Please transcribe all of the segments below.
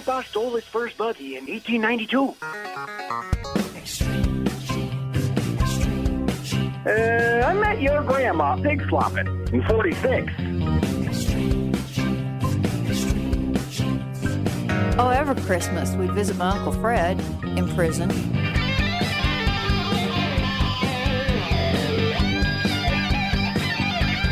grandpa stole his first buggy in 1892. I met your grandma pig slopping in 46. Oh, every Christmas we'd visit my Uncle Fred in prison.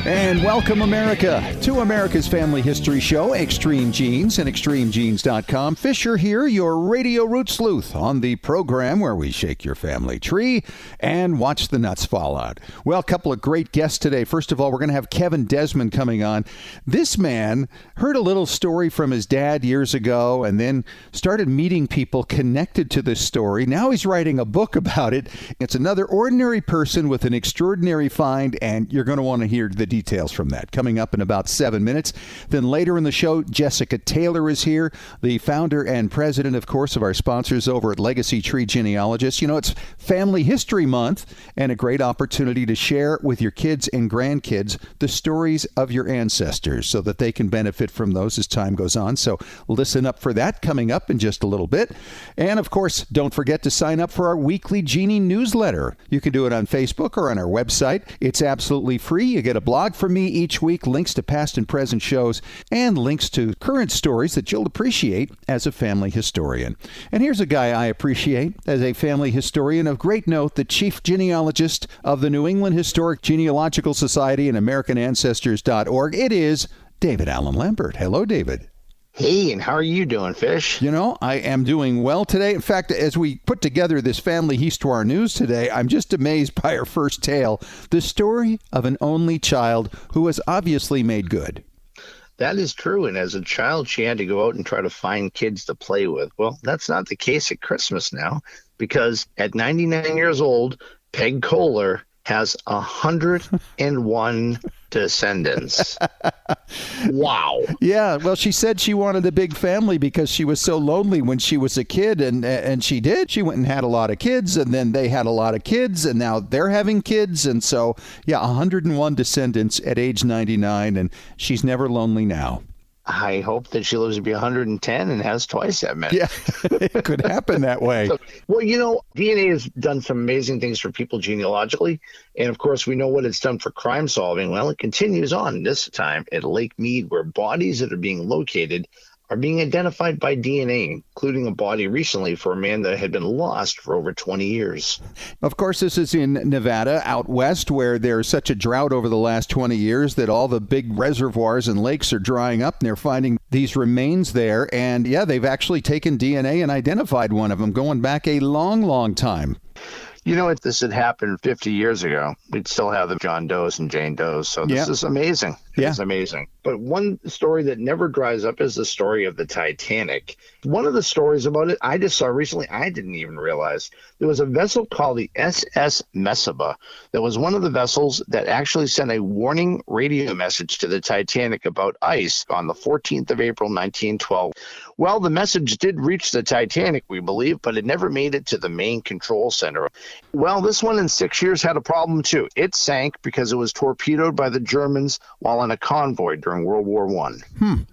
And welcome, America, to America's Family History Show, Extreme Genes and ExtremeGenes.com. Fisher here, your radio root sleuth, on the program where we shake your family tree and watch the nuts fall out. Well, a couple of great guests today. First of all, we're going to have Kevin Desmond coming on. This man heard a little story from his dad years ago and then started meeting people connected to this story. Now he's writing a book about it. It's another ordinary person with an extraordinary find, and you're going to want to hear the details from that coming up in about 7 minutes. Then later in the show, Jessica Taylor is here, the founder and president, of course, of our sponsors over at Legacy Tree Genealogist. You know, it's Family History Month and a great opportunity to share with your kids and grandkids the stories of your ancestors so that they can benefit from those as time goes on. So listen up for that coming up in just a little bit. And of course, don't forget to sign up for our weekly Genie newsletter. You can do it on Facebook or on our website. It's absolutely free. You get a blog from me each week, links to past and present shows, and links to current stories that you'll appreciate as a family historian. And here's a guy I appreciate as a family historian. Of great note, the chief genealogist of the New England Historic Genealogical Society and AmericanAncestors.org. It is David Allen Lambert. Hello, David. Hey, and how are you doing, Fish? You know, I am doing well today. In fact, as we put together this Family Histoire news today, I'm just amazed by our first tale, the story of an only child who was obviously made good. That is true, and as a child, she had to go out and try to find kids to play with. Well, that's not the case at Christmas now, because at 99 years old, Peg Kohler has 101 descendants. Wow. Yeah, well, she said she wanted a big family because she was so lonely when she was a kid, and she did. She went and had a lot of kids, and then they had a lot of kids, and now they're having kids, and so, yeah, 101 descendants at age 99, and she's never lonely now. I hope that she lives to be 110 and has twice that many. Yeah, it could happen that way. Well, you know, DNA has done some amazing things for people genealogically. And of course, we know what it's done for crime solving. Well, it continues on this time at Lake Mead, where bodies that are being located are being identified by DNA, including a body recently for a man that had been lost for over 20 years. Of course, this is in Nevada, out west, where there's such a drought over the last 20 years that all the big reservoirs and lakes are drying up, and they're finding these remains there. And yeah, they've actually taken DNA and identified one of them going back a long, long time. You know, if this had happened 50 years ago, we'd still have the John Does and Jane Does. So this is amazing. It's amazing. But one story that never dries up is the story of the Titanic. One of the stories about it I just saw recently, I didn't even realize. There was a vessel called the SS Mesaba that was one of the vessels that actually sent a warning radio message to the Titanic about ice on the 14th of April, 1912. Well, the message did reach the Titanic, we believe, but it never made it to the main control center. Well, this one in 6 years had a problem, too. It sank because it was torpedoed by the Germans while on a convoy during World War I.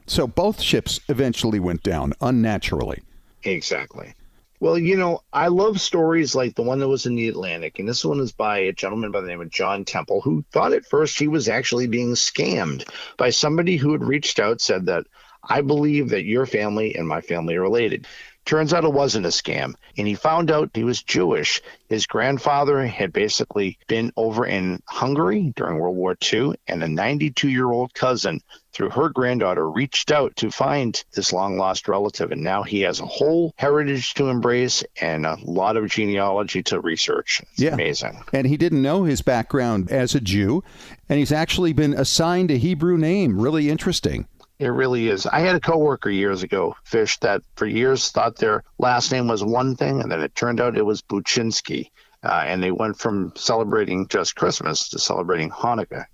So both ships eventually went down unnaturally. Exactly. Well, you know, I love stories like the one that was in the Atlantic, and this one is by a gentleman by the name of John Temple, who thought at first he was actually being scammed by somebody who had reached out, said that, I believe that your family and my family are related. Turns out it wasn't a scam, and he found out he was Jewish. His grandfather had basically been over in Hungary during World War II, and a 92-year-old cousin, through her granddaughter, reached out to find this long-lost relative, and now he has a whole heritage to embrace and a lot of genealogy to research. It's amazing. And he didn't know his background as a Jew, and he's actually been assigned a Hebrew name. Really interesting. It really is. I had a coworker years ago, Fish, that for years thought their last name was one thing, and then it turned out it was Buczynski. And they went from celebrating just Christmas to celebrating Hanukkah.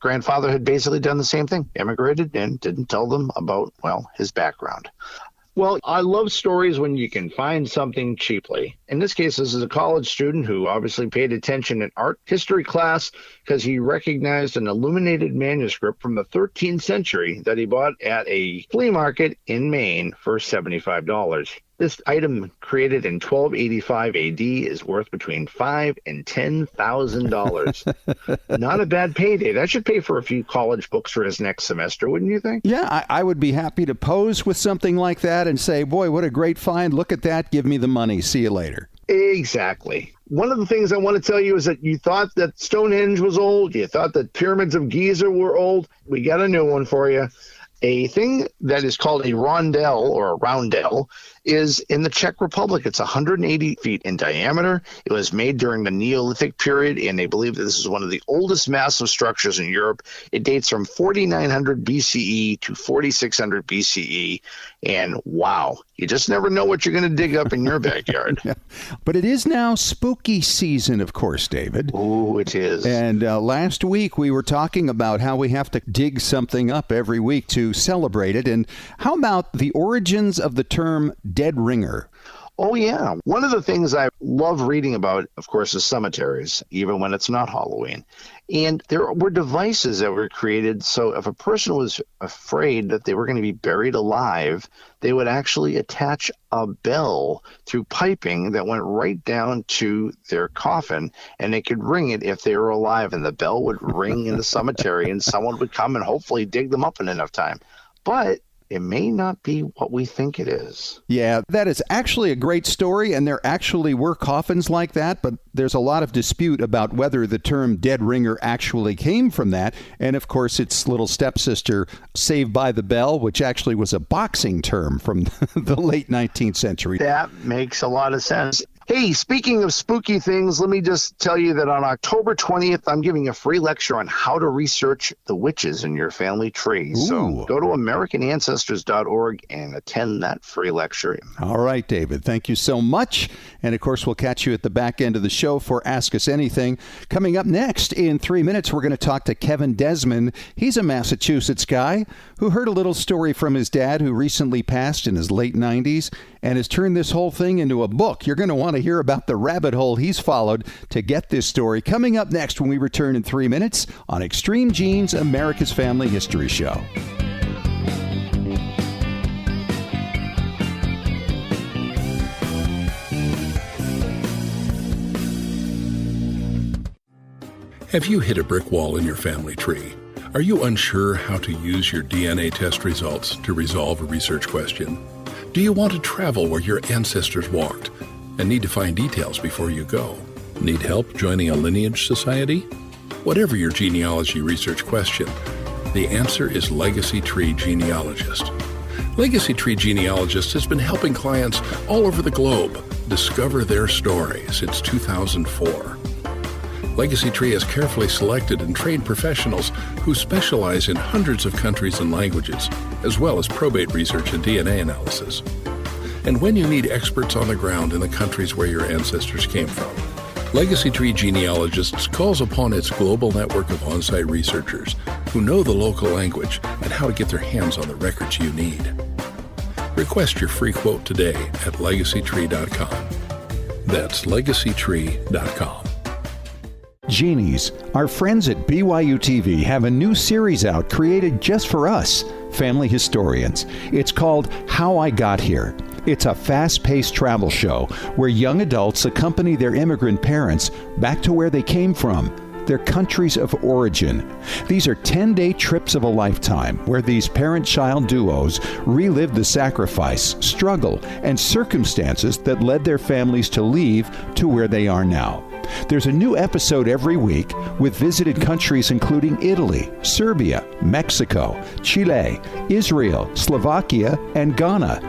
Grandfather had basically done the same thing, immigrated and didn't tell them about, well, his background. Well, I love stories when you can find something cheaply. In this case, this is a college student who obviously paid attention in art history class because he recognized an illuminated manuscript from the 13th century that he bought at a flea market in Maine for $75. This item, created in 1285 AD, is worth between $5,000 and $10,000. Not a bad payday. That should pay for a few college books for his next semester, wouldn't you think? Yeah, I would be happy to pose with something like that and say, boy, what a great find. Look at that. Give me the money. See you later. Exactly. One of the things I want to tell you is that you thought that Stonehenge was old. You thought that pyramids of Giza were old. We got a new one for you. A thing that is called a rondelle or a roundel is in the Czech Republic. It's 180 feet in diameter. It was made during the Neolithic period, and they believe that this is one of the oldest massive structures in Europe. It dates from 4900 BCE to 4600 BCE, and wow, you just never know what you're going to dig up in your backyard. Yeah. But it is now spooky season, of course, David. Oh, it is. And last week we were talking about how we have to dig something up every week to celebrate it. And how about the origins of the term dead ringer? Oh, yeah. One of the things I love reading about, of course, is cemeteries, even when it's not Halloween. And there were devices that were created so if a person was afraid that they were going to be buried alive, they would actually attach a bell through piping that went right down to their coffin, and they could ring it if they were alive, and the bell would ring in the cemetery, and someone would come and hopefully dig them up in enough time. But it may not be what we think it is. Yeah, that is actually a great story, and there actually were coffins like that, but there's a lot of dispute about whether the term dead ringer actually came from that. And of course, its little stepsister, Saved by the Bell, which actually was a boxing term from the late 19th century. That makes a lot of sense. Hey, speaking of spooky things, let me just tell you that on October 20th, I'm giving a free lecture on how to research the witches in your family tree. Ooh. So go to AmericanAncestors.org and attend that free lecture. All right, David. Thank you so much. And of course, we'll catch you at the back end of the show for Ask Us Anything. Coming up next, in 3 minutes, we're going to talk to Kevin Desmond. He's a Massachusetts guy who heard a little story from his dad, who recently passed in his late 90s, and has turned this whole thing into a book. You're going to want to hear about the rabbit hole he's followed to get this story. Coming up next when we return in 3 minutes on Extreme Genes, America's Family History Show. Have you hit a brick wall in your family tree? Are you unsure how to use your DNA test results to resolve a research question? Do you want to travel where your ancestors walked and need to find details before you go? Need help joining a lineage society? Whatever your genealogy research question, the answer is Legacy Tree Genealogist. Legacy Tree Genealogist has been helping clients all over the globe discover their story since 2004. Legacy Tree has carefully selected and trained professionals who specialize in hundreds of countries and languages, as well as probate research and DNA analysis. And when you need experts on the ground in the countries where your ancestors came from, Legacy Tree Genealogists calls upon its global network of on-site researchers who know the local language and how to get their hands on the records you need. Request your free quote today at legacytree.com. That's legacytree.com. Genies, our friends at BYU TV have a new series out created just for us, family historians. It's called How I Got Here. It's a fast-paced travel show where young adults accompany their immigrant parents back to where they came from, their countries of origin. These are 10-day trips of a lifetime where these parent-child duos relive the sacrifice, struggle, and circumstances that led their families to leave to where they are now. There's a new episode every week with visited countries including Italy, Serbia, Mexico, Chile, Israel, Slovakia, and Ghana.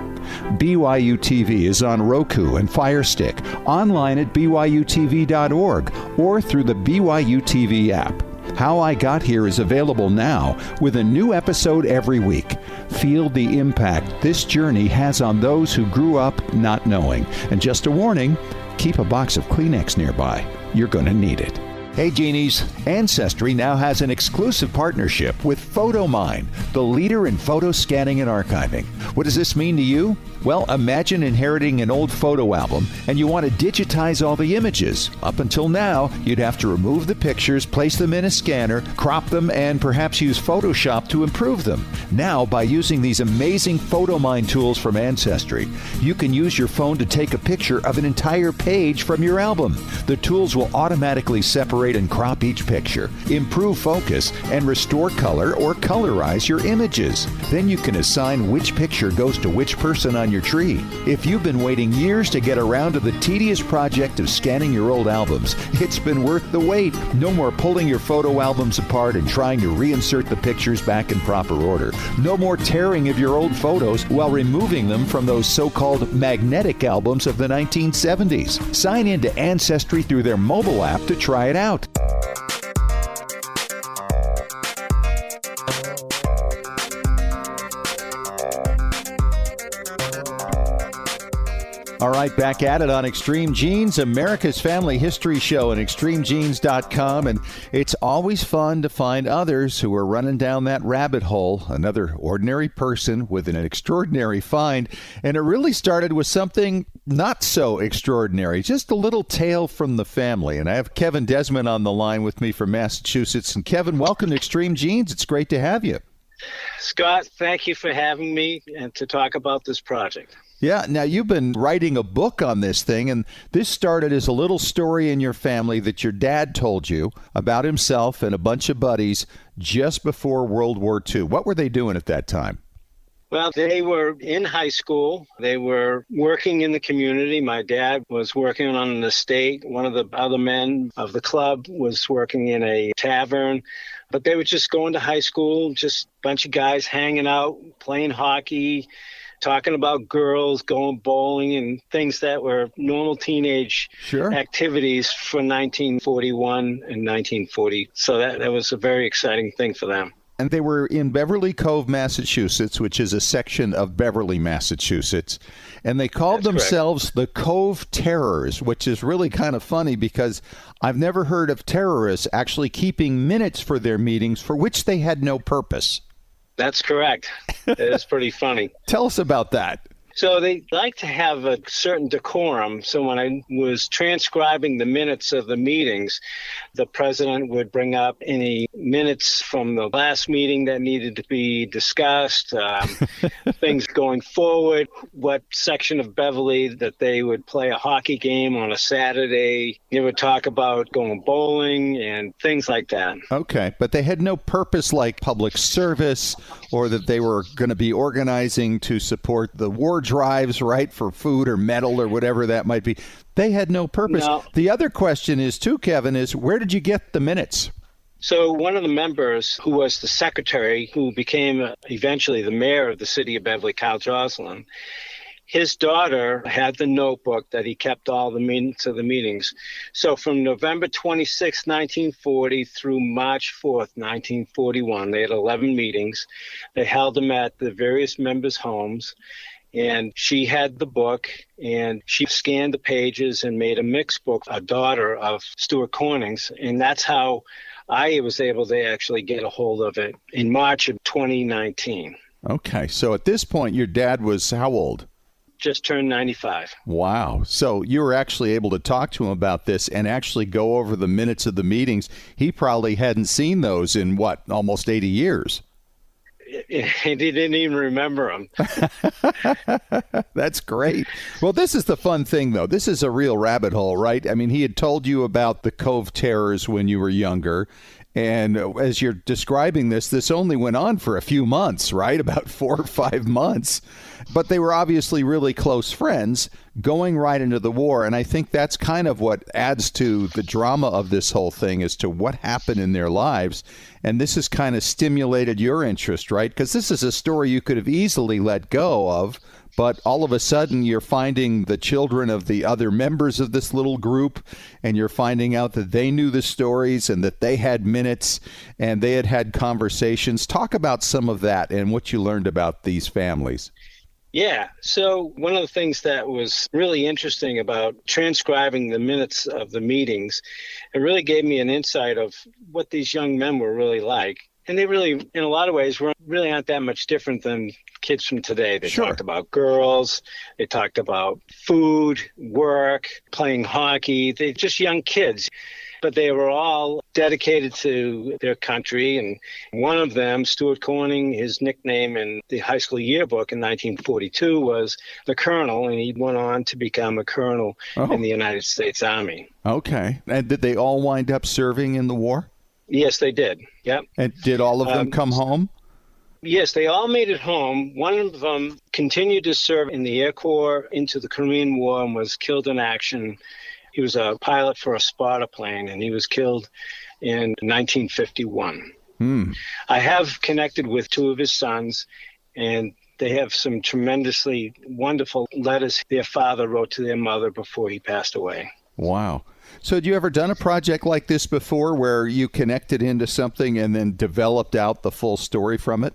BYU TV is on Roku and Fire Stick, online at byutv.org, or through the BYU TV app. How I Got Here is available now with a new episode every week. Feel the impact this journey has on those who grew up not knowing. And just a warning, keep a box of Kleenex nearby. You're going to need it. Hey Genies, Ancestry now has an exclusive partnership with PhotoMine, the leader in photo scanning and archiving. What does this mean to you? Well, imagine inheriting an old photo album and you want to digitize all the images. Up until now, you'd have to remove the pictures, place them in a scanner, crop them, and perhaps use Photoshop to improve them. Now, by using these amazing PhotoMine tools from Ancestry, you can use your phone to take a picture of an entire page from your album. The tools will automatically separate and crop each picture, improve focus, and restore color or colorize your images. Then you can assign which picture goes to which person on your tree. If you've been waiting years to get around to the tedious project of scanning your old albums, it's been worth the wait. No more pulling your photo albums apart and trying to reinsert the pictures back in proper order. No more tearing of your old photos while removing them from those so-called magnetic albums of the 1970s. Sign in to Ancestry through their mobile app to try it out. All right, back at it on Extreme Genes, America's Family History Show at extremegenes.com. And it's always fun to find others who are running down that rabbit hole, another ordinary person with an extraordinary find. And it really started with something not so extraordinary, just a little tale from the family. And I have Kevin Desmond on the line with me from Massachusetts. And Kevin, welcome to Extreme Genes. It's great to have you. Scott, thank you for having me and to talk about this project. Yeah, now you've been writing a book on this thing, and this started as a little story in your family that your dad told you about himself and a bunch of buddies just before World War II. What were they doing at that time? Well, they were in high school. They were working in the community. My dad was working on an estate. One of the other men of the club was working in a tavern. But they were just going to high school, just a bunch of guys hanging out, playing hockey, talking about girls, going bowling, and things that were normal teenage activities for 1941 and 1940. So that was a very exciting thing for them. And they were in Beverly Cove, Massachusetts, which is a section of Beverly, Massachusetts. And they called themselves the Cove Terrors, which is really kind of funny because I've never heard of terrorists actually keeping minutes for their meetings for which they had no purpose. That's correct. It's pretty funny. Tell us about that. So they like to have a certain decorum. So when I was transcribing the minutes of the meetings, the president would bring up any minutes from the last meeting that needed to be discussed, things going forward, what section of Beverly that they would play a hockey game on a Saturday. They would talk about going bowling and things like that. Okay, but they had no purpose like public service or that they were going to be organizing to support the war drives, right, for food or metal or whatever that might be. They had no purpose. No. The other question is, too, Kevin, is where did you get the minutes? So one of the members who was the secretary, who became eventually the mayor of the city of Beverly, Kyle Joslin, his daughter had the notebook that he kept all the minutes of the meetings. So from November 26, 1940 through March 4th, 1941, they had 11 meetings. They held them at the various members' homes. And she had the book, and she scanned the pages and made a mixed book, a daughter of Stuart Corning's. And that's how I was able to actually get a hold of it in March of 2019. Okay. So at this point, your dad was how old? Just turned 95. Wow. So you were actually able to talk to him about this and actually go over the minutes of the meetings. He probably hadn't seen those in, almost 80 years. He didn't even remember them. That's great. Well, this is the fun thing, though. This is a real rabbit hole, right? I mean, he had told you about the Cove Terrors when you were younger. And as you're describing this only went on for a few months, right? About 4 or 5 months. But they were obviously really close friends going right into the war. And I think that's kind of what adds to the drama of this whole thing as to what happened in their lives. And this has kind of stimulated your interest, right? Because this is a story you could have easily let go of. But all of a sudden, you're finding the children of the other members of this little group, and you're finding out that they knew the stories and that they had minutes and they had had conversations. Talk about some of that and what you learned about these families. Yeah. So one of the things that was really interesting about transcribing the minutes of the meetings, it really gave me an insight of what these young men were really like. And they really, in a lot of ways, really aren't that much different than kids from today. They Sure. talked about girls, they talked about food, work, playing hockey. They're just young kids. But they were all dedicated to their country. And one of them, Stuart Corning, his nickname in the high school yearbook in 1942 was the Colonel, and he went on to become a colonel in the United States Army. Okay. And did they all wind up serving in the war? Yes, they did. Yep. And did all of them come home? Yes, they all made it home. One of them continued to serve in the Air Corps into the Korean War and was killed in action. He was a pilot for a spotter plane, and he was killed in 1951. I have connected with two of his sons, and they have some tremendously wonderful letters their father wrote to their mother before he passed away. Wow. So had you ever done a project like this before where you connected into something and then developed out the full story from it?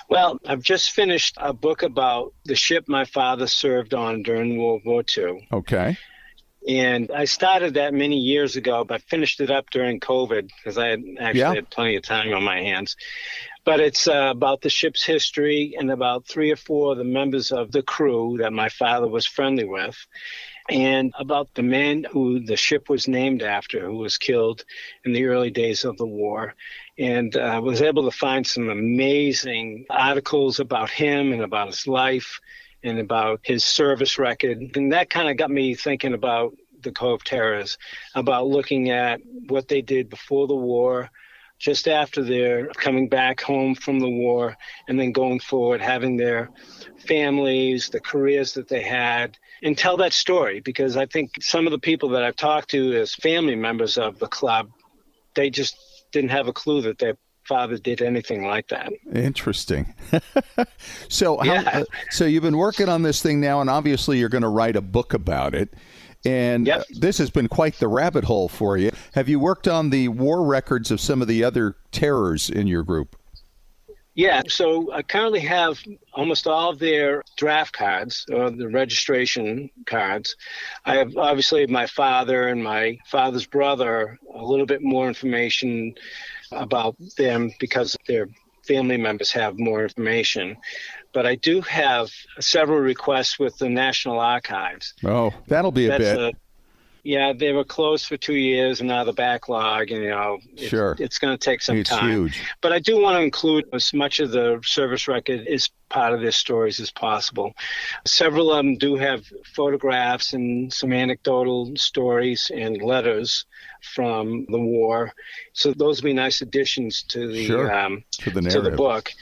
Well, I've just finished a book about the ship my father served on during World War II. Okay. And I started that many years ago, but finished it up during COVID because I had had plenty of time on my hands. But it's about the ship's history and about 3 or 4 of the members of the crew that my father was friendly with, and about the man who the ship was named after, who was killed in the early days of the war. And I was able to find some amazing articles about him and about his life and about his service record. And that kind of got me thinking about the Cove Terrors, about looking at what they did before the war, just after their coming back home from the war, and then going forward, having their families, the careers that they had, and tell that story. Because I think some of the people that I've talked to as family members of the club, they just didn't have a clue that their father did anything like that. Interesting. So you've been working on this thing now, and obviously you're going to write a book about it. And this has been quite the rabbit hole for you. Have you worked on the war records of some of the other terrors in your group? Yeah, so I currently have almost all of their draft cards, or the registration cards. I have obviously my father and my father's brother, a little bit more information about them because their family members have more information. But I do have several requests with the National Archives. Oh, that'll be a bit. Yeah, they were closed for 2 years, and now the backlog, and it's going to take some time. Huge. But I do want to include as much of the service record as part of their stories as possible. Several of them do have photographs and some anecdotal stories and letters from the war, so those would be nice additions to the to the book.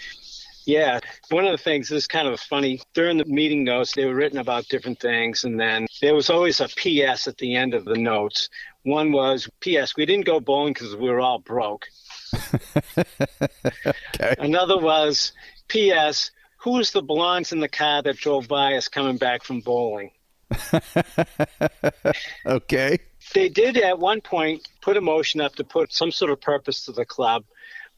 Yeah, one of the things is kind of funny. During the meeting notes, they were written about different things, and then there was always a P.S. at the end of the notes. One was, P.S., we didn't go bowling because we were all broke. Okay. Another was, P.S., who was the blondes in the car that drove by us coming back from bowling? Okay. They did at one point put a motion up to put some sort of purpose to the club,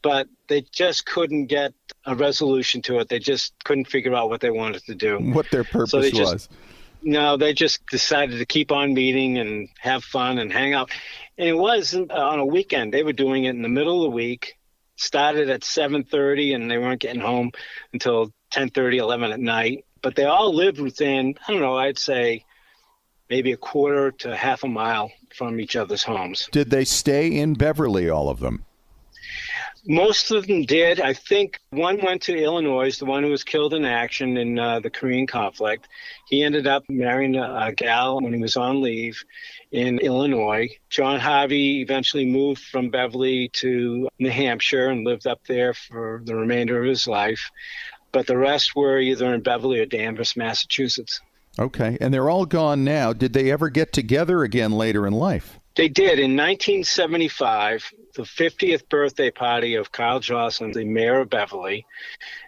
but they just couldn't get a resolution to it. They just couldn't figure out what they wanted to do. What their purpose was. No, they just decided to keep on meeting and have fun and hang out. And it was on a weekend. They were doing it in the middle of the week, started at 7:30, and they weren't getting home until 10:30, 11 at night. But they all lived within, I don't know, I'd say maybe a quarter to half a mile from each other's homes. Did they stay in Beverly, all of them? Most of them did. I think one went to Illinois, the one who was killed in action in the Korean conflict. He ended up marrying a gal when he was on leave in Illinois. John Harvey eventually moved from Beverly to New Hampshire and lived up there for the remainder of his life. But the rest were either in Beverly or Danvers, Massachusetts. Okay. And they're all gone now. Did they ever get together again later in life? They did. In 1975, the 50th birthday party of Carl Joslin, the mayor of Beverly,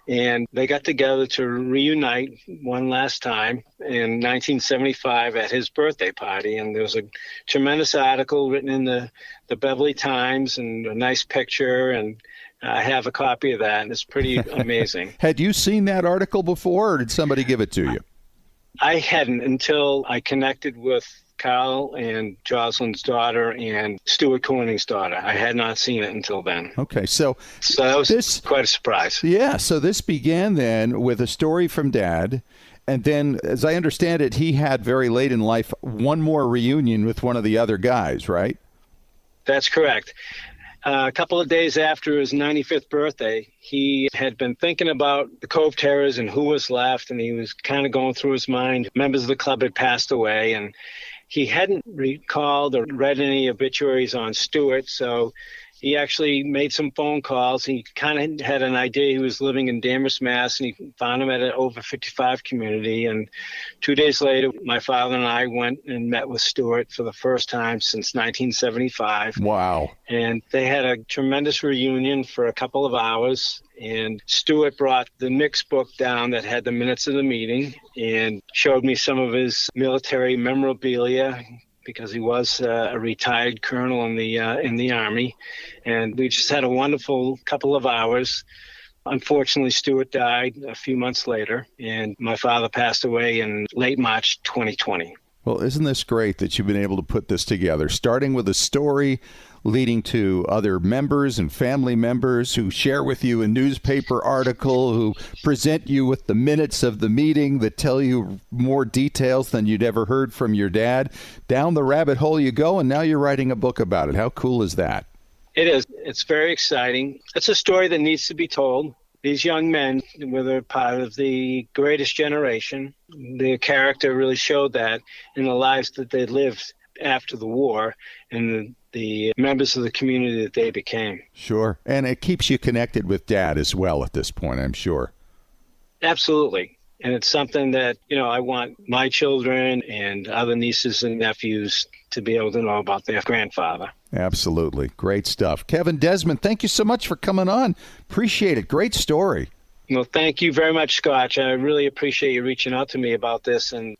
and they got together to reunite one last time in 1975 at his birthday party. And there was a tremendous article written in the Beverly Times and a nice picture, and I have a copy of that, and it's pretty amazing. Had you seen that article before, or did somebody give it to you? I hadn't until I connected with Carl and Jocelyn's daughter and Stuart Corning's daughter. I had not seen it until then. Okay, so that was quite a surprise. Yeah, so this began then with a story from Dad, and then, as I understand it, he had very late in life one more reunion with one of the other guys, right? That's correct. A couple of days after his 95th birthday, he had been thinking about the Cove Terrors and who was left, and he was kind of going through his mind. Members of the club had passed away, and he hadn't recalled or read any obituaries on Stuart, so he actually made some phone calls. He kind of had an idea. He was living in Danvers, Mass., and he found him at an over 55 community. And 2 days later, my father and I went and met with Stuart for the first time since 1975. Wow. And they had a tremendous reunion for a couple of hours. And Stuart brought the mixed book down that had the minutes of the meeting and showed me some of his military memorabilia, because he was a retired colonel in the Army. And we just had a wonderful couple of hours. Unfortunately, Stuart died a few months later, and my father passed away in late March 2020. Well, isn't this great that you've been able to put this together, starting with a story leading to other members and family members who share with you a newspaper article, who present you with the minutes of the meeting that tell you more details than you'd ever heard from your dad. Down the rabbit hole you go, and now you're writing a book about it. How cool is that? It is. It's very exciting. It's a story that needs to be told. These young men were part of the greatest generation. Their character really showed that in the lives that they lived after the war and the members of the community that they became. Sure. And it keeps you connected with Dad as well at this point, I'm sure. Absolutely. And it's something that, I want my children and other nieces and nephews to be able to know about their grandfather. Absolutely. Great stuff. Kevin Desmond, thank you so much for coming on. Appreciate it. Great story. Well, thank you very much, Scotch. I really appreciate you reaching out to me about this, and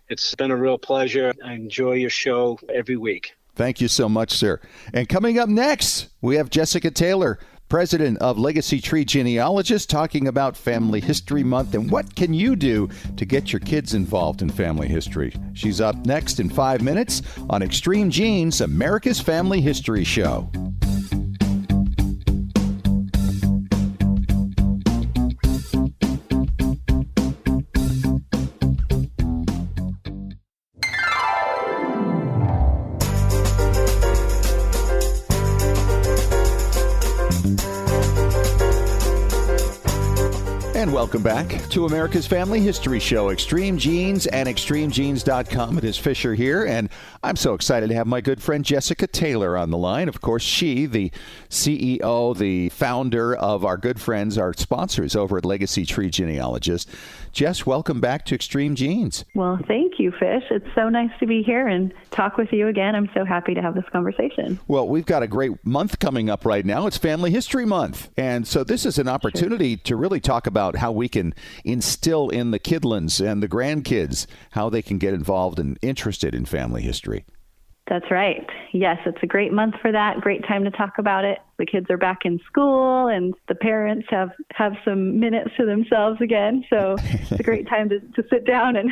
it's been a real pleasure. I enjoy your show every week. Thank you so much, sir. And coming up next, we have Jessica Taylor, president of Legacy Tree Genealogist, talking about Family History Month and what can you do to get your kids involved in family history. She's up next in 5 minutes on Extreme Genes, America's Family History Show. And welcome back to America's Family History Show, Extreme Genes and ExtremeGenes.com. It is Fisher here, and I'm so excited to have my good friend Jessica Taylor on the line. Of course, she, the CEO, the founder of our good friends, our sponsors over at Legacy Tree Genealogist. Jess, welcome back to Extreme Genes. Well, thank you, Fish. It's so nice to be here and talk with you again. I'm so happy to have this conversation. Well, we've got a great month coming up right now. It's Family History Month. And so this is an opportunity to really talk about how we can instill in the kidlings and the grandkids how they can get involved and interested in family history. That's right. Yes, it's a great month for that. Great time to talk about it. The kids are back in school and the parents have some minutes to themselves again. So it's a great time to sit down and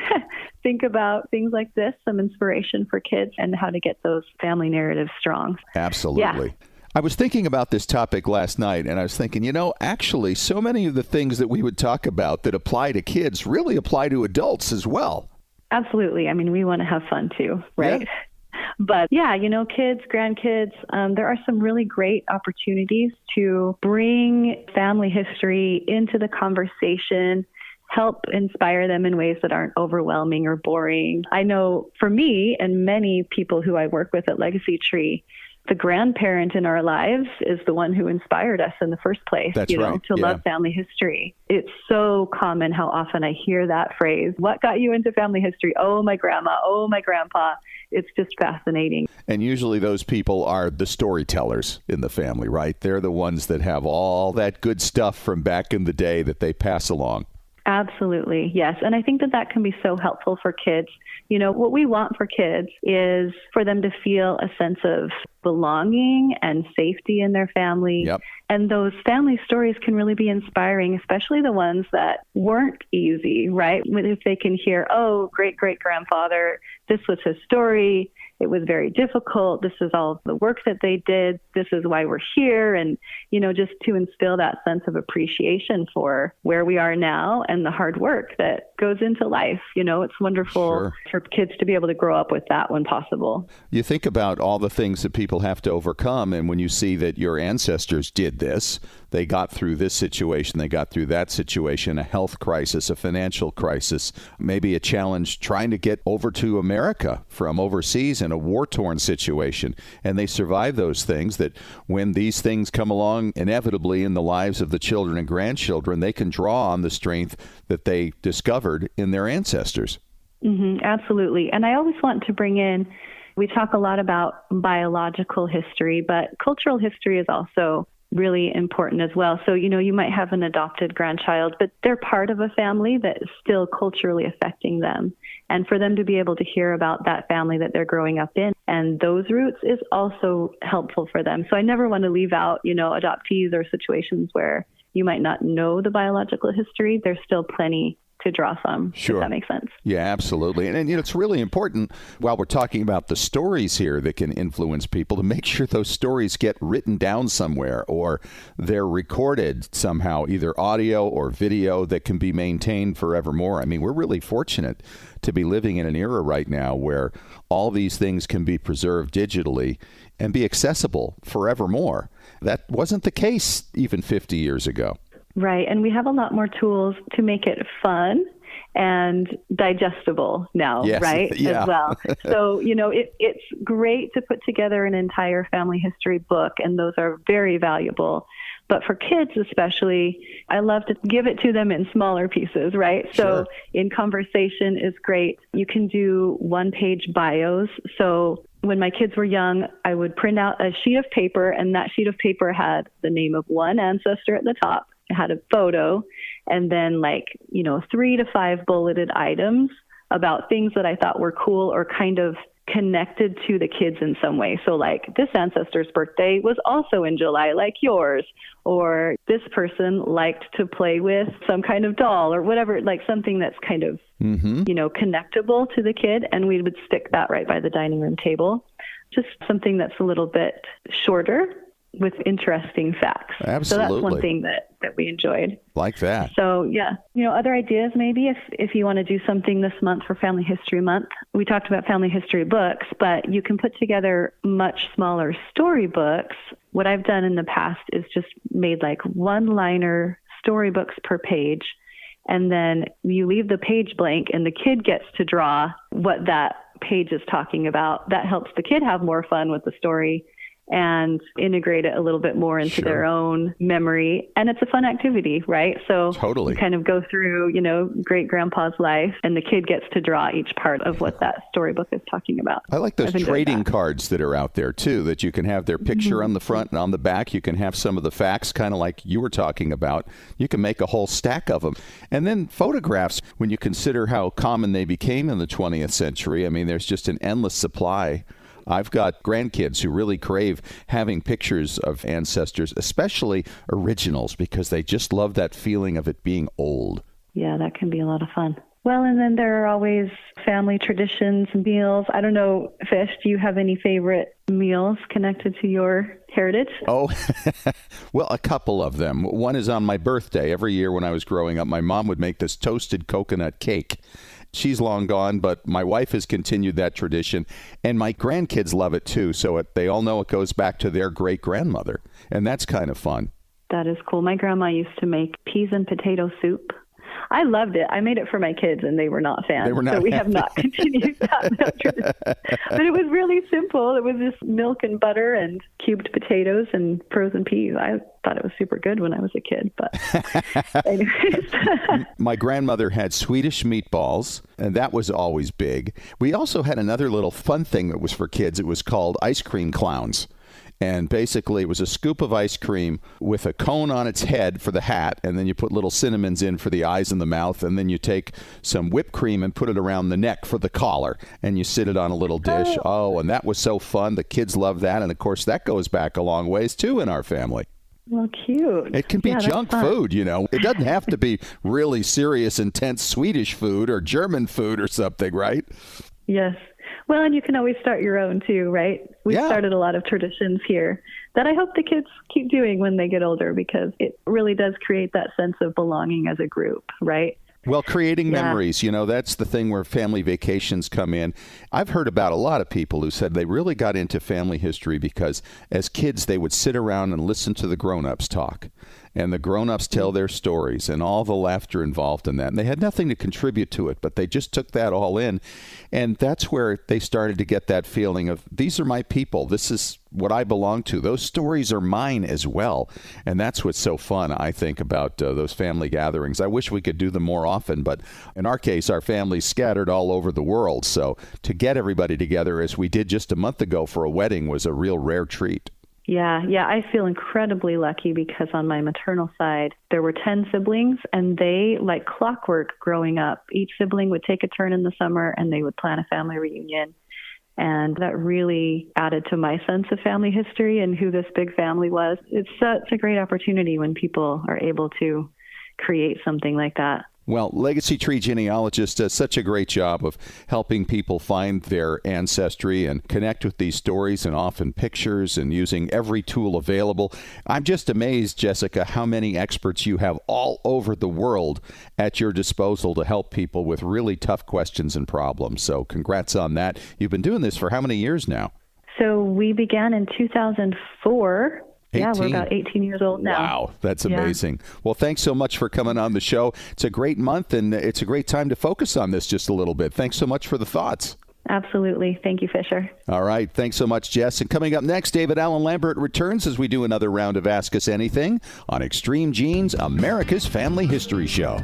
think about things like this, some inspiration for kids and how to get those family narratives strong. Absolutely. Yeah. I was thinking about this topic last night, and I was thinking, actually, so many of the things that we would talk about that apply to kids really apply to adults as well. Absolutely. I mean, we want to have fun too, right? Yeah. But yeah, kids, grandkids, there are some really great opportunities to bring family history into the conversation, help inspire them in ways that aren't overwhelming or boring. I know for me and many people who I work with at Legacy Tree, the grandparent in our lives is the one who inspired us in the first place, That's right. to love family history. It's so common how often I hear that phrase. What got you into family history? Oh, my grandma. Oh, my grandpa. It's just fascinating. And usually those people are the storytellers in the family, right? They're the ones that have all that good stuff from back in the day that they pass along. Absolutely. Yes. And I think that can be so helpful for kids. What we want for kids is for them to feel a sense of belonging and safety in their family. Yep. And those family stories can really be inspiring, especially the ones that weren't easy, right? If they can hear, oh, great-great-grandfather, this was his story. It was very difficult. This is all the work that they did. This is why we're here. And, just to instill that sense of appreciation for where we are now and the hard work that goes into life. It's wonderful for kids to be able to grow up with that when possible. You think about all the things that people have to overcome. And when you see that your ancestors did this, they got through this situation, they got through that situation, a health crisis, a financial crisis, maybe a challenge trying to get over to America from overseas in a war-torn situation. And they survive those things, that when these things come along inevitably in the lives of the children and grandchildren, they can draw on the strength that they discovered in their ancestors. Mm-hmm, absolutely. And I always want to bring in, we talk a lot about biological history, but cultural history is also really important as well. So, you might have an adopted grandchild, but they're part of a family that is still culturally affecting them. And for them to be able to hear about that family that they're growing up in and those roots is also helpful for them. So I never want to leave out, adoptees or situations where you might not know the biological history. There's still plenty to draw from, Sure. if that makes sense. Yeah, absolutely. And it's really important, while we're talking about the stories here that can influence people, to make sure those stories get written down somewhere or they're recorded somehow, either audio or video, that can be maintained forevermore. I mean, we're really fortunate to be living in an era right now where all these things can be preserved digitally and be accessible forevermore. That wasn't the case even 50 years ago. Right. And we have a lot more tools to make it fun and digestible now, Yes. right? Yeah. As well. So, it's great to put together an entire family history book, and those are very valuable. But for kids especially, I love to give it to them in smaller pieces, right? Sure. So in conversation is great. You can do one-page bios. So when my kids were young, I would print out a sheet of paper, and that sheet of paper had the name of one ancestor at the top. It had a photo, and then 3 to 5 bulleted items about things that I thought were cool or kind of connected to the kids in some way. So this ancestor's birthday was also in July, like yours, or this person liked to play with some kind of doll or whatever, something that's kind of, connectable to the kid. And we would stick that right by the dining room table. Just something that's a little bit shorter with interesting facts. Absolutely. So that's one thing that we enjoyed. Like that. So yeah, other ideas maybe if you want to do something this month for Family History Month. We talked about family history books, but you can put together much smaller storybooks. What I've done in the past is just made one-liner storybooks per page, and then you leave the page blank and the kid gets to draw what that page is talking about. That helps the kid have more fun with the story and integrate it a little bit more into their own memory. And it's a fun activity, right? So Totally. You kind of go through, great grandpa's life, and the kid gets to draw each part of what that storybook is talking about. I like those trading cards that are out there too, that you can have their picture on the front and on the back. You can have some of the facts, kind of like you were talking about. You can make a whole stack of them. And then photographs, when you consider how common they became in the 20th century, I mean, there's just an endless supply. I've got grandkids who really crave having pictures of ancestors, especially originals, because they just love that feeling of it being old. Yeah, that can be a lot of fun. Well, and then there are always family traditions, meals. I don't know, Fish, do you have any favorite meals connected to your heritage? Oh, well, a couple of them. One is on my birthday. Every year when I was growing up, my mom would make this toasted coconut cake. She's long gone, but my wife has continued that tradition, and my grandkids love it too, so they all know it goes back to their great-grandmother, and that's kind of fun. That is cool. My grandma used to make peas and potato soup. I loved it. I made it for my kids, and they were not fans. They were not so we have not continued that tradition. But it was really simple. It was just milk and butter and cubed potatoes and frozen peas. I thought it was super good when I was a kid. But anyways. My grandmother had Swedish meatballs, and that was always big. We also had another little fun thing that was for kids. It was called ice cream clowns. And basically, it was a scoop of ice cream with a cone on its head for the hat, and then you put little cinnamons in for the eyes and the mouth, and then you take some whipped cream and put it around the neck for the collar, and you sit it on a little dish. Oh, and that was so fun. The kids love that, and of course, that goes back a long ways, too, in our family. Well, cute. It can be junk food, you know. It doesn't have to be really serious, intense Swedish food or German food or something, right? Yes. Well, and you can always start your own, too, right? We've started a lot of traditions here that I hope the kids keep doing when they get older, because it really does create that sense of belonging as a group, right? Well, creating memories, you know, that's the thing where family vacations come in. I've heard about a lot of people who said they really got into family history because as kids they would sit around and listen to the grown-ups talk. And the grown-ups tell their stories and all the laughter involved in that. And they had nothing to contribute to it, but they just took that all in. And that's where they started to get that feeling of, these are my people. This is what I belong to. Those stories are mine as well. And that's what's so fun, I think, about those family gatherings. I wish we could do them more often, but in our case, our family's scattered all over the world. So to get everybody together, as we did just a month ago for a wedding, was a real rare treat. Yeah, I feel incredibly lucky because on my maternal side, there were 10 siblings, and they, like clockwork growing up, each sibling would take a turn in the summer and they would plan a family reunion. And that really added to my sense of family history and who this big family was. It's such a great opportunity when people are able to create something like that. Well, Legacy Tree Genealogist does such a great job of helping people find their ancestry and connect with these stories and often pictures and using every tool available. I'm just amazed, Jessica, how many experts you have all over the world at your disposal to help people with really tough questions and problems. So congrats on that. You've been doing this for how many years now? So we began in 2004. 18. Yeah, we're about 18 years old now. Wow, that's amazing. Yeah. Well, thanks so much for coming on the show. It's a great month, and it's a great time to focus on this just a little bit. Thanks so much for the thoughts. Absolutely. Thank you, Fisher. All right. Thanks so much, Jess. And coming up next, David Allen Lambert returns as we do another round of Ask Us Anything on Extreme Genes, America's Family History Show.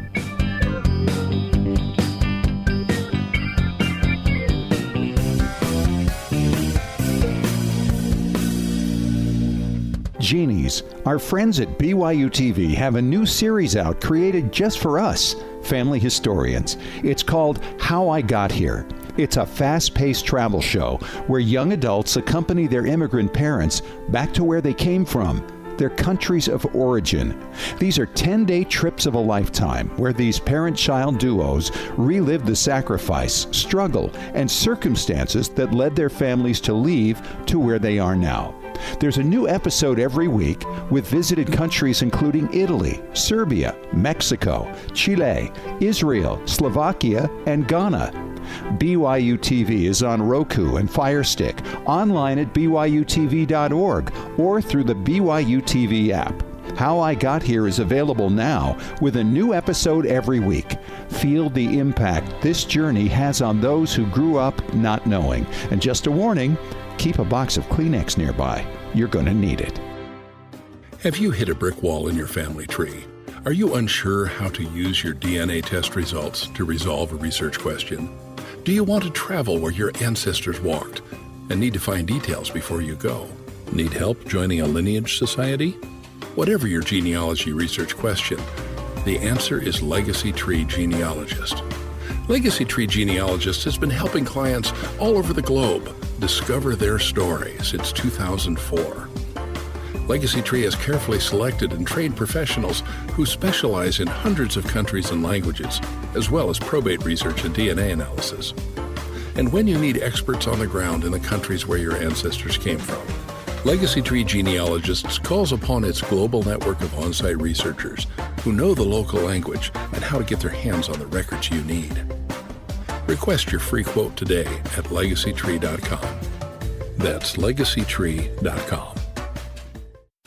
Genies, our friends at BYU TV have a new series out created just for us, family historians. It's called How I Got Here. It's a fast-paced travel show where young adults accompany their immigrant parents back to where they came from, their countries of origin. These are 10-day trips of a lifetime where these parent-child duos relive the sacrifice, struggle, and circumstances that led their families to leave to where they are now. There's a new episode every week with visited countries including Italy, Serbia, Mexico, Chile, Israel, Slovakia, and Ghana. BYU TV is on Roku and Fire Stick, online at byutv.org, or through the BYU TV app. How I Got Here is available now with a new episode every week. Feel the impact this journey has on those who grew up not knowing. And just a warning, keep a box of Kleenex nearby. You're going to need it. Have you hit a brick wall in your family tree? Are you unsure how to use your DNA test results to resolve a research question? Do you want to travel where your ancestors walked and need to find details before you go? Need help joining a lineage society? Whatever your genealogy research question, the answer is Legacy Tree Genealogist. Legacy Tree Genealogist has been helping clients all over the globe discover their story since 2004. Legacy Tree has carefully selected and trained professionals who specialize in hundreds of countries and languages, as well as probate research and DNA analysis. And when you need experts on the ground in the countries where your ancestors came from, Legacy Tree Genealogists calls upon its global network of on-site researchers who know the local language and how to get their hands on the records you need. Request your free quote today at legacytree.com. That's legacytree.com.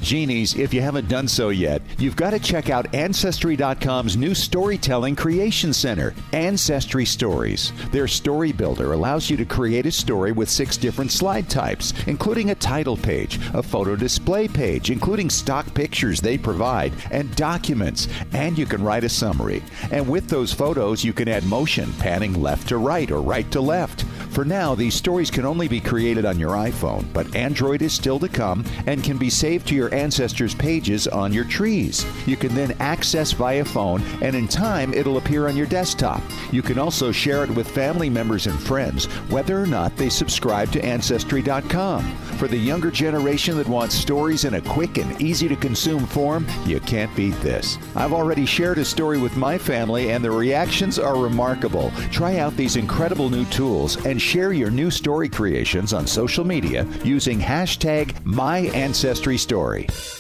Genies, if you haven't done so yet, you've got to check out Ancestry.com's new Storytelling Creation Center, Ancestry Stories. Their story builder allows you to create a story with 6 different slide types, including a title page, a photo display page, including stock pictures they provide, and documents. And you can write a summary. And with those photos, you can add motion, panning left to right or right to left. For now, these stories can only be created on your iPhone, but Android is still to come and can be saved to your ancestors' pages on your trees. You can then access via phone, and in time, it'll appear on your desktop. You can also share it with family members and friends, whether or not they subscribe to Ancestry.com. For the younger generation that wants stories in a quick and easy-to-consume form, you can't beat this. I've already shared a story with my family, and the reactions are remarkable. Try out these incredible new tools and share your new story creations on social media using hashtag #MyAncestryStory.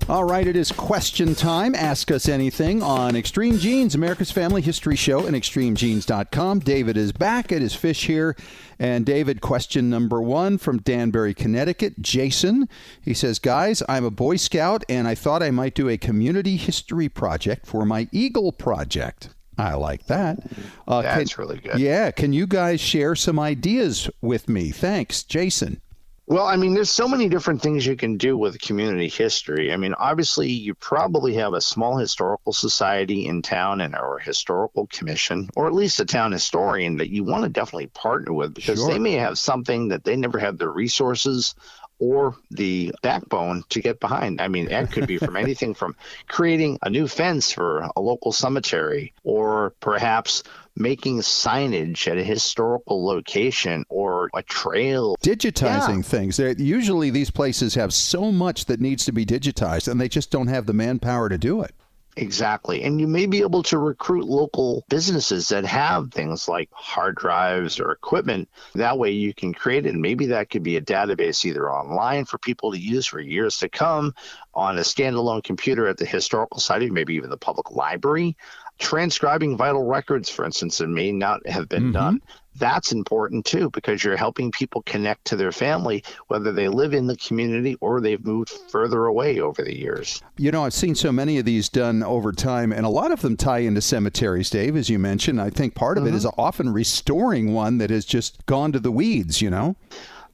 All right, it is question time. Ask us anything on Extreme Genes, America's Family History Show, and ExtremeGenes.com. David is back. It is Fish here. And David, question number 1 from Danbury, Connecticut. Jason, he says, guys, I'm a Boy Scout, and I thought I might do a community history project for my Eagle Project. I like that. That's really good. Yeah. Can you guys share some ideas with me? Thanks, Jason. Well, I mean, there's so many different things you can do with community history. I mean, obviously, you probably have a small historical society in town or a historical commission, or at least a town historian that you want to definitely partner with, because they may have something that they never had the resources or the backbone to get behind. I mean, that could be from anything from creating a new fence for a local cemetery, or perhaps making signage at a historical location or a trail. Digitizing things. Usually these places have so much that needs to be digitized, and they just don't have the manpower to do it. Exactly. And you may be able to recruit local businesses that have things like hard drives or equipment. That way you can create it. And maybe that could be a database either online for people to use for years to come, on a standalone computer at the historical society, maybe even the public library. Transcribing vital records, for instance, that may not have been done. That's important too, because you're helping people connect to their family, whether they live in the community or they've moved further away over the years. You know, I've seen so many of these done over time, and a lot of them tie into cemeteries, Dave, as you mentioned. I think part of it is often restoring one that has just gone to the weeds, you know?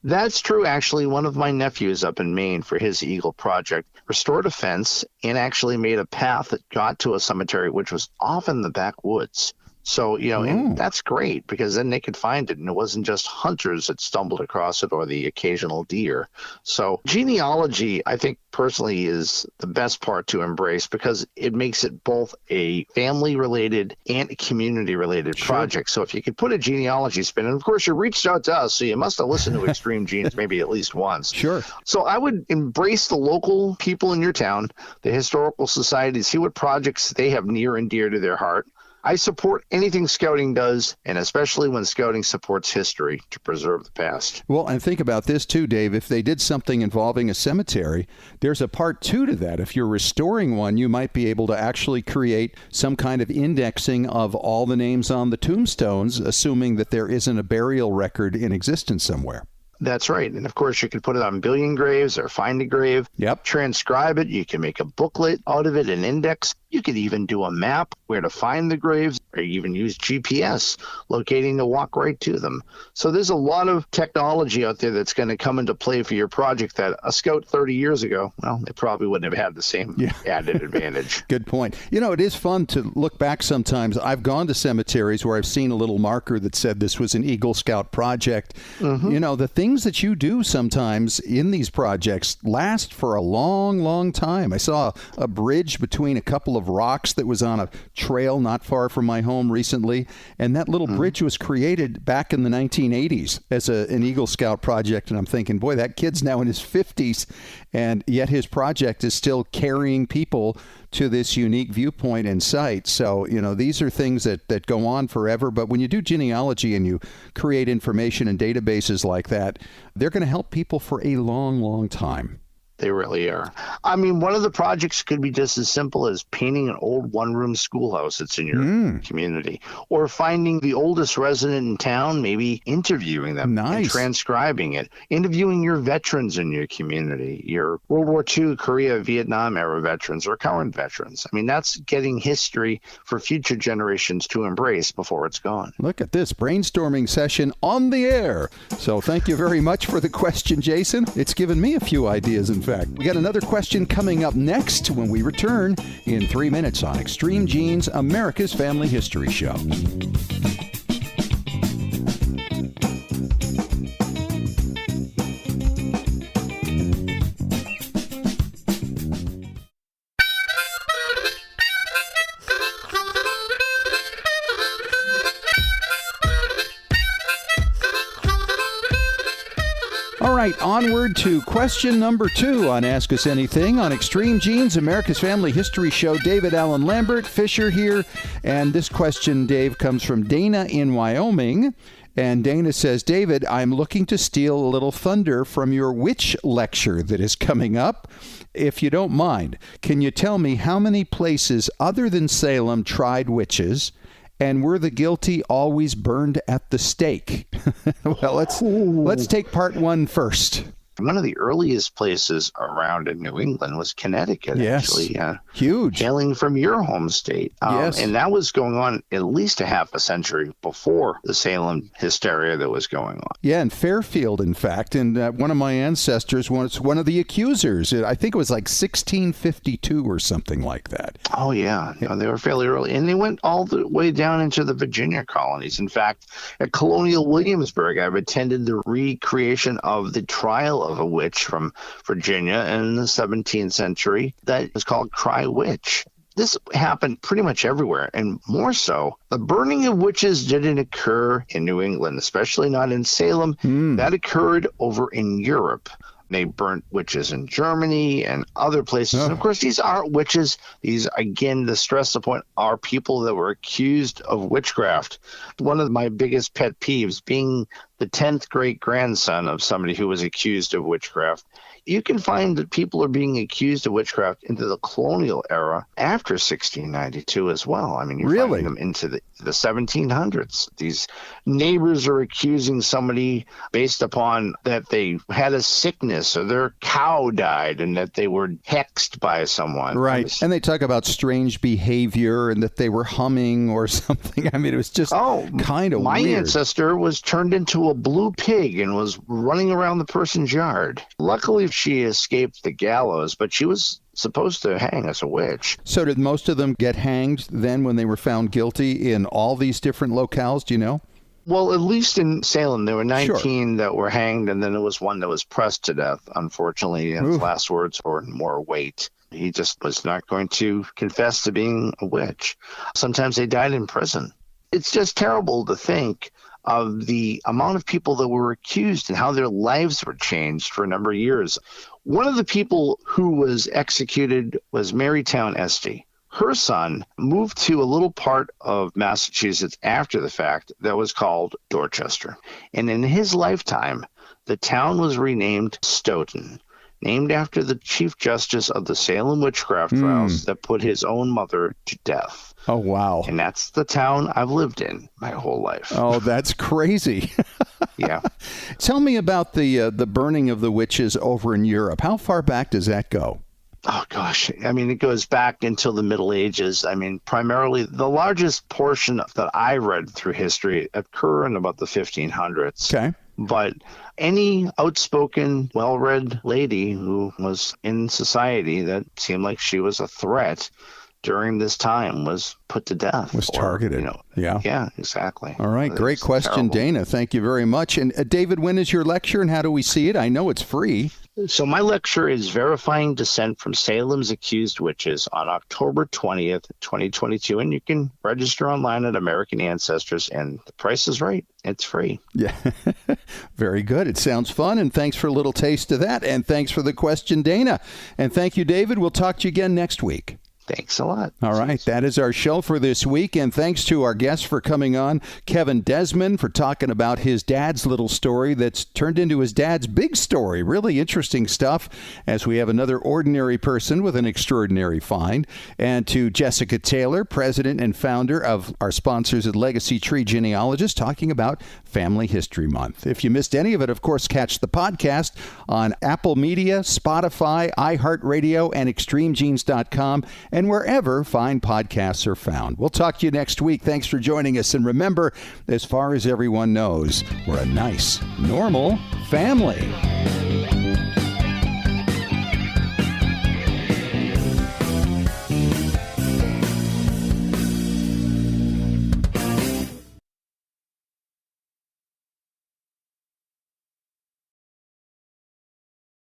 That's true. Actually, one of my nephews up in Maine, for his Eagle project, restored a fence and actually made a path that got to a cemetery, which was off in the backwoods. So, you know, and that's great, because then they could find it, and it wasn't just hunters that stumbled across it or the occasional deer. So genealogy, I think personally, is the best part to embrace, because it makes it both a family-related and a community-related project. So if you could put a genealogy spin, and of course you reached out to us, so you must have listened to Extreme Genes maybe at least once. Sure. So I would embrace the local people in your town, the historical societies, see what projects they have near and dear to their heart. I support anything Scouting does, and especially when Scouting supports history to preserve the past. Well, and think about this too, Dave. If they did something involving a cemetery, there's a part 2 to that. If you're restoring one, you might be able to actually create some kind of indexing of all the names on the tombstones, assuming that there isn't a burial record in existence somewhere. That's right. And of course, you could put it on billion graves or find a grave, transcribe it. You can make a booklet out of it, an index. You could even do a map where to find the graves, or even use GPS locating to walk right to them. So there's a lot of technology out there that's going to come into play for your project that a scout 30 years ago, well, they probably wouldn't have had the same added advantage. Good point. You know, it is fun to look back sometimes. I've gone to cemeteries where I've seen a little marker that said this was an Eagle Scout project. You know, the things that you do sometimes in these projects last for a long, long time. I saw a bridge between a couple of rocks that was on a trail not far from my home recently, and that little bridge was created back in the 1980s as an Eagle Scout project, and I'm thinking, boy, that kid's now in his 50s, and yet his project is still carrying people to this unique viewpoint and site. So, you know, these are things that go on forever, but when you do genealogy and you create information in databases like that, they're going to help people for a long, long time. They really are. I mean, one of the projects could be just as simple as painting an old one-room schoolhouse that's in your community, or finding the oldest resident in town, maybe interviewing them and transcribing it, interviewing your veterans in your community, your World War II, Korea, Vietnam era veterans, or current veterans. I mean, that's getting history for future generations to embrace before it's gone. Look at this brainstorming session on the air. So thank you very much for the question, Jason. It's given me a few ideas, in fact. fact. We got another question coming up next when we return in 3 minutes on Extreme Genes, America's Family History Show. All right, onward to question number 2 on Ask Us Anything on Extreme Genes, America's Family History Show. David Allen Lambert, Fisher here. And this question, Dave, comes from Dana in Wyoming. And Dana says, David, I'm looking to steal a little thunder from your witch lecture that is coming up. If you don't mind, can you tell me how many places other than Salem tried witches? And were the guilty always burned at the stake? Well, let's take part 1 first. One of the earliest places around in New England was Connecticut, actually. Huge. Hailing from your home state. Yes. And that was going on at least a half a century before the Salem hysteria that was going on. Yeah, in Fairfield, in fact. And one of my ancestors was one of the accusers. I think it was like 1652 or something like that. Oh, yeah. No, they were fairly early. And they went all the way down into the Virginia colonies. In fact, at Colonial Williamsburg, I've attended the recreation of the trial of a witch from Virginia in the 17th century that was called Cry Witch. This happened pretty much everywhere, and more so, the burning of witches didn't occur in New England, especially not in Salem. That occurred over in Europe. They burnt witches in Germany and other places. And of course, these aren't witches. These, again, to stress the point, are people that were accused of witchcraft. One of my biggest pet peeves, being the 10th great-grandson of somebody who was accused of witchcraft, you can find that people are being accused of witchcraft into the colonial era after 1692 as well. I mean, you're finding them into the 1700s. These neighbors are accusing somebody based upon that they had a sickness or their cow died and that they were hexed by someone. Right. And they talk about strange behavior and that they were humming or something. I mean, it was just kind of weird. My ancestor was turned into a blue pig and was running around the person's yard. Luckily, she escaped the gallows, but she was supposed to hang as a witch. So did most of them get hanged then when they were found guilty in all these different locales? Do you know? Well, at least in Salem, there were 19 that were hanged, and then there was one that was pressed to death, unfortunately, and his last words were more weight. He just was not going to confess to being a witch. Sometimes they died in prison. It's just terrible to think of the amount of people that were accused and how their lives were changed for a number of years. One of the people who was executed was Marytown Estey. Her son moved to a little part of Massachusetts after the fact that was called Dorchester. And in his lifetime, the town was renamed Stoughton, named after the Chief Justice of the Salem witchcraft trials that put his own mother to death. Oh, wow. And that's the town I've lived in my whole life. Oh, that's crazy. Yeah. Tell me about the burning of the witches over in Europe. How far back does that go? Oh, gosh. I mean, it goes back until the Middle Ages. I mean, primarily the largest portion that I read through history occur in about the 1500s. Okay. But any outspoken, well-read lady who was in society that seemed like she was a threat during this time was put to death. Was targeted. Yeah, exactly. All right. Great question, terrible. Dana. Thank you very much. And David, when is your lecture and how do we see it? I know it's free. So my lecture is Verifying Descent from Salem's Accused Witches on October 20th, 2022. And you can register online at American Ancestors, and the price is right. It's free. Yeah. Very good. It sounds fun. And thanks for a little taste of that. And thanks for the question, Dana. And thank you, David. We'll talk to you again next week. Thanks a lot. All right. That is our show for this week. And thanks to our guests for coming on. Kevin Desmond for talking about his dad's little story that's turned into his dad's big story. Really interesting stuff, as we have another ordinary person with an extraordinary find. And to Jessica Taylor, president and founder of our sponsors at Legacy Tree Genealogist, talking about Family History Month. If you missed any of it, of course, catch the podcast on Apple Media, Spotify, iHeartRadio, and ExtremeGenes.com. and wherever fine podcasts are found. We'll talk to you next week. Thanks for joining us. And remember, as far as everyone knows, we're a nice, normal family.